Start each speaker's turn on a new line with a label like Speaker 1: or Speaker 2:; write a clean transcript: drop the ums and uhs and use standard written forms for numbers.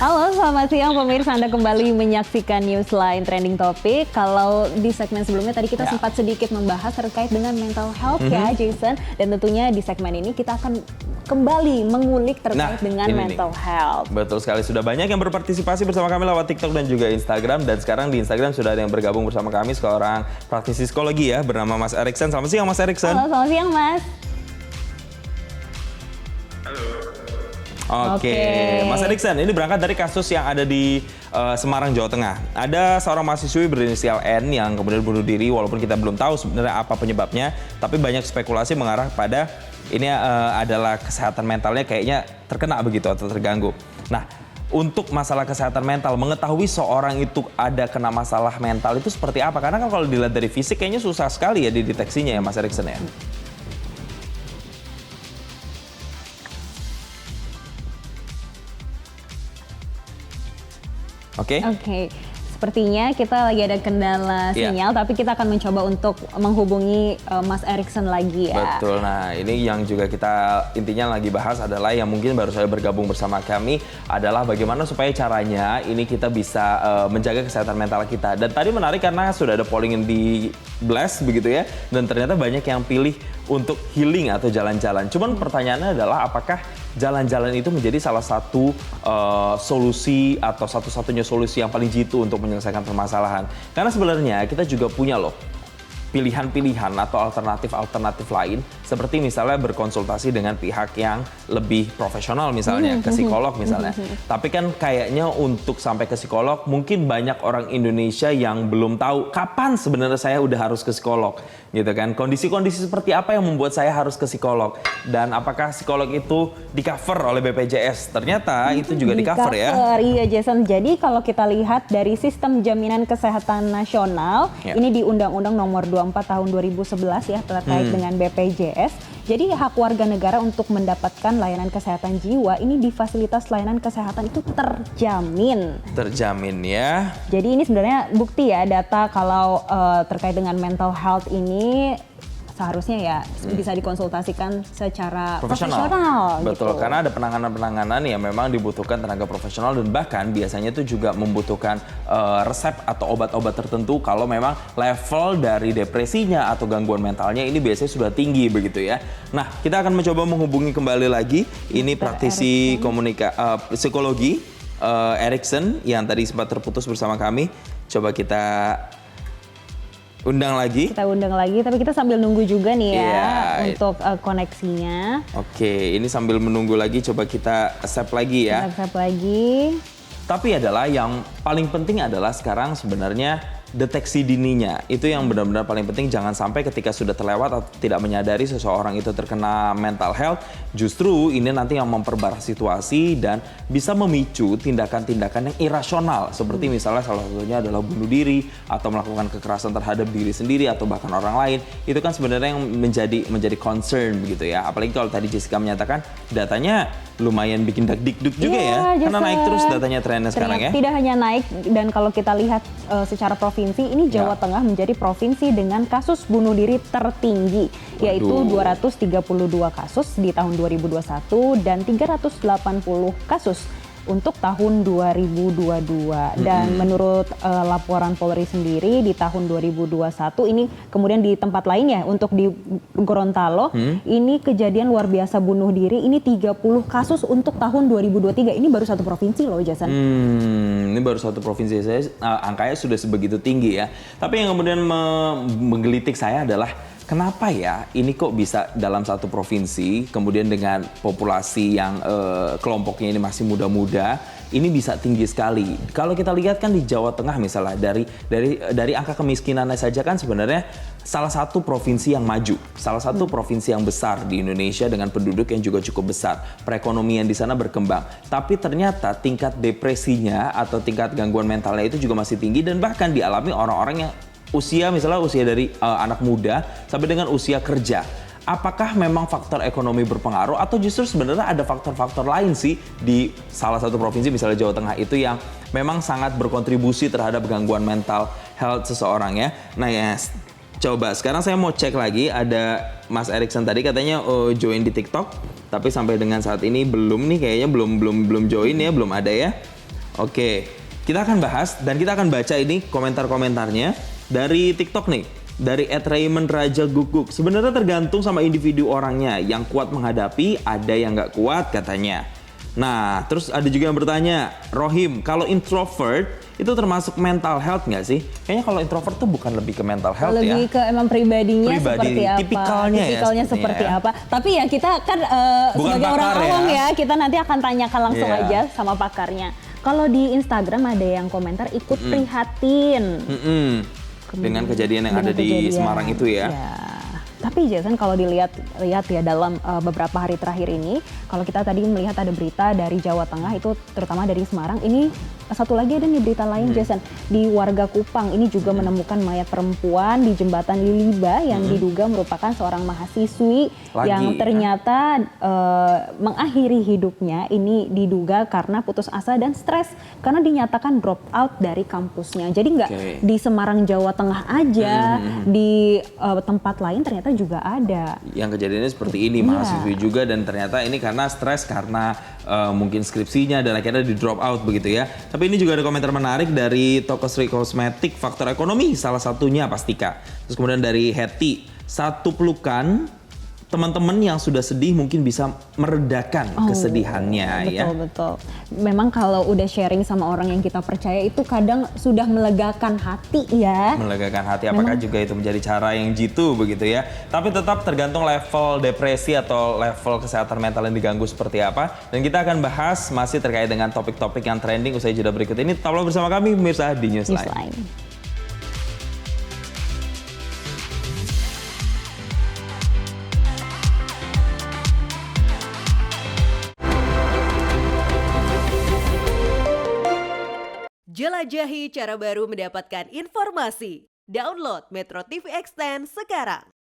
Speaker 1: Halo, selamat siang pemirsa. Anda kembali menyaksikan Newsline Trending Topic. Kalau di segmen sebelumnya tadi kita sempat sedikit membahas terkait dengan mental health ya, Jason. Dan tentunya di segmen ini kita akan kembali mengulik terkait dengan mental health.
Speaker 2: Betul sekali, sudah banyak yang berpartisipasi bersama kami lewat TikTok dan juga Instagram. Dan sekarang di Instagram sudah ada yang bergabung bersama kami, seorang praktisi psikologi ya, bernama Mas Erikson. Selamat siang Mas Erikson.
Speaker 1: Halo, selamat siang Mas.
Speaker 2: Oke, Mas Erikson, ini berangkat dari kasus yang ada di Semarang, Jawa Tengah. Ada seorang mahasiswi berinisial N yang kemudian bunuh diri, walaupun kita belum tahu sebenarnya apa penyebabnya, tapi banyak spekulasi mengarah pada ini adalah kesehatan mentalnya kayaknya terkena begitu atau terganggu. Nah, untuk masalah kesehatan mental, mengetahui seorang itu ada kena masalah mental itu seperti apa? Karena kan kalau dilihat dari fisik kayaknya susah sekali ya dideteksinya ya Mas Erikson ya. Oke.
Speaker 1: Sepertinya kita lagi ada kendala sinyal, tapi kita akan mencoba untuk menghubungi Mas Erikson lagi ya.
Speaker 2: Betul, nah ini yang juga kita intinya lagi bahas adalah yang mungkin baru saja bergabung bersama kami adalah bagaimana supaya caranya ini kita bisa menjaga kesehatan mental kita. Dan tadi menarik karena sudah ada polling yang di Blast begitu ya, dan ternyata banyak yang pilih untuk healing atau jalan-jalan. Cuman pertanyaannya adalah apakah jalan-jalan itu menjadi salah satu solusi atau satu-satunya solusi yang paling jitu untuk menyelesaikan permasalahan. Karena sebenarnya kita juga punya loh pilihan-pilihan atau alternatif-alternatif lain seperti misalnya berkonsultasi dengan pihak yang lebih profesional misalnya, ke psikolog misalnya. Tapi kan kayaknya untuk sampai ke psikolog mungkin banyak orang Indonesia yang belum tahu kapan sebenarnya saya udah harus ke psikolog gitu kan. Kondisi-kondisi seperti apa yang membuat saya harus ke psikolog dan apakah psikolog itu di-cover oleh BPJS? Ternyata itu juga di-cover ya.
Speaker 1: Iya Jason, jadi kalau kita lihat dari sistem jaminan kesehatan nasional, ini di Undang-Undang Nomor 24 Tahun 2011 ya terkait dengan BPJS. Jadi hak warga negara untuk mendapatkan layanan kesehatan jiwa ini di fasilitas layanan kesehatan itu terjamin.
Speaker 2: Terjamin ya.
Speaker 1: Jadi ini sebenarnya bukti ya data kalau terkait dengan mental health ini seharusnya ya bisa dikonsultasikan secara profesional.
Speaker 2: Betul,
Speaker 1: gitu.
Speaker 2: karena ada penanganan-penanganan yang memang dibutuhkan tenaga profesional dan bahkan biasanya itu juga membutuhkan resep atau obat-obat tertentu kalau memang level dari depresinya atau gangguan mentalnya ini biasanya sudah tinggi begitu ya. Nah, kita akan mencoba menghubungi kembali lagi ini praktisi psikologi Erikson yang tadi sempat terputus bersama kami. Coba kita undang lagi. Kita undang lagi,
Speaker 1: tapi kita sambil nunggu juga nih ya untuk koneksinya.
Speaker 2: Oke, ini sambil menunggu lagi, coba kita accept lagi ya.
Speaker 1: Accept lagi.
Speaker 2: Tapi adalah yang paling penting adalah sekarang sebenarnya deteksi dininya. Itu yang benar-benar paling penting, jangan sampai ketika sudah terlewat atau tidak menyadari seseorang itu terkena mental health, justru ini nanti yang memperparah situasi dan bisa memicu tindakan-tindakan yang irasional. Seperti misalnya salah satunya adalah bunuh diri atau melakukan kekerasan terhadap diri sendiri atau bahkan orang lain. Itu kan sebenarnya yang menjadi concern begitu ya. Apalagi kalau tadi Jessica menyatakan datanya lumayan bikin deg-deg juga ya. Karena naik terus datanya trennya sekarang ya.
Speaker 1: Tidak hanya naik, dan kalau kita lihat secara provinsi, ini Jawa Tengah menjadi provinsi dengan kasus bunuh diri tertinggi, yaitu 232 kasus di tahun 2021 dan 380 kasus untuk tahun 2022. Dan menurut laporan Polri sendiri di tahun 2021 ini kemudian di tempat lainnya untuk di Gorontalo ini kejadian luar biasa bunuh diri ini 30 kasus untuk tahun 2023. Ini baru satu provinsi loh Jason.
Speaker 2: Ini baru satu provinsi, saya angkanya sudah sebegitu tinggi ya. Tapi yang kemudian menggelitik saya adalah kenapa ya ini kok bisa dalam satu provinsi kemudian dengan populasi yang kelompoknya ini masih muda-muda ini bisa tinggi sekali. Kalau kita lihat kan di Jawa Tengah misalnya dari angka kemiskinannya saja kan sebenarnya salah satu provinsi yang maju, salah satu provinsi yang besar di Indonesia dengan penduduk yang juga cukup besar. Perekonomian di sana berkembang. Tapi ternyata tingkat depresinya atau tingkat gangguan mentalnya itu juga masih tinggi dan bahkan dialami orang-orang yang misalnya usia dari anak muda sampai dengan usia kerja. Apakah memang faktor ekonomi berpengaruh atau justru sebenarnya ada faktor-faktor lain sih di salah satu provinsi misalnya Jawa Tengah itu yang memang sangat berkontribusi terhadap gangguan mental health seseorang ya. Nah ya, coba sekarang saya mau cek lagi, ada Mas Erikson tadi katanya join di TikTok, tapi sampai dengan saat ini belum nih, kayaknya belum join ya, belum ada ya. Oke, kita akan bahas dan kita akan baca ini komentar-komentarnya dari TikTok nih. Dari @raymond_raja_guguk. Sebenarnya tergantung sama individu orangnya. Yang kuat menghadapi, ada yang nggak kuat katanya. Nah, terus ada juga yang bertanya, Rohim, kalau introvert itu termasuk mental health nggak sih? Kayaknya kalau introvert tuh bukan lebih ke mental health ya.
Speaker 1: Lebih ke emang pribadinya seperti apa.
Speaker 2: Tipikalnya
Speaker 1: seperti
Speaker 2: ya.
Speaker 1: apa. Tapi ya kita kan
Speaker 2: Bukan
Speaker 1: sebagai orang
Speaker 2: pakar
Speaker 1: awam ya, kita nanti akan tanyakan langsung
Speaker 2: Iya.
Speaker 1: aja sama pakarnya. Kalau di Instagram ada yang komentar ikut prihatin.
Speaker 2: Dengan kejadian yang ada di Semarang itu ya.
Speaker 1: Tapi Jason kalau dilihat ya dalam beberapa hari terakhir ini, kalau kita tadi melihat ada berita dari Jawa Tengah itu terutama dari Semarang, ini satu lagi ada nih berita lain Jason, di warga Kupang ini juga menemukan mayat perempuan di jembatan Liliba yang diduga merupakan seorang mahasiswi yang ternyata mengakhiri hidupnya ini diduga karena putus asa dan stres karena dinyatakan drop out dari kampusnya. Jadi nggak di Semarang Jawa Tengah aja, di tempat lain ternyata juga ada.
Speaker 2: Yang kejadiannya seperti ini, mahasiswi juga dan ternyata ini karena stres karena mungkin skripsinya dan akhirnya di drop out begitu ya. Tapi ini juga ada komentar menarik dari toko Sri Kosmetik, faktor ekonomi salah satunya Pastika. Terus kemudian dari Hetty, satu pelukan teman-teman yang sudah sedih mungkin bisa meredakan kesedihannya ya.
Speaker 1: Betul. Memang kalau udah sharing sama orang yang kita percaya itu kadang sudah melegakan hati ya.
Speaker 2: Melegakan hati, apakah juga itu menjadi cara yang jitu begitu ya. Tapi tetap tergantung level depresi atau level kesehatan mental yang diganggu seperti apa. Dan kita akan bahas masih terkait dengan topik-topik yang trending usai jeda berikut ini. Tetaplah bersama kami pemirsa di Newsline.
Speaker 3: Jelajahi cara baru mendapatkan informasi. Download Metro TV Extend sekarang.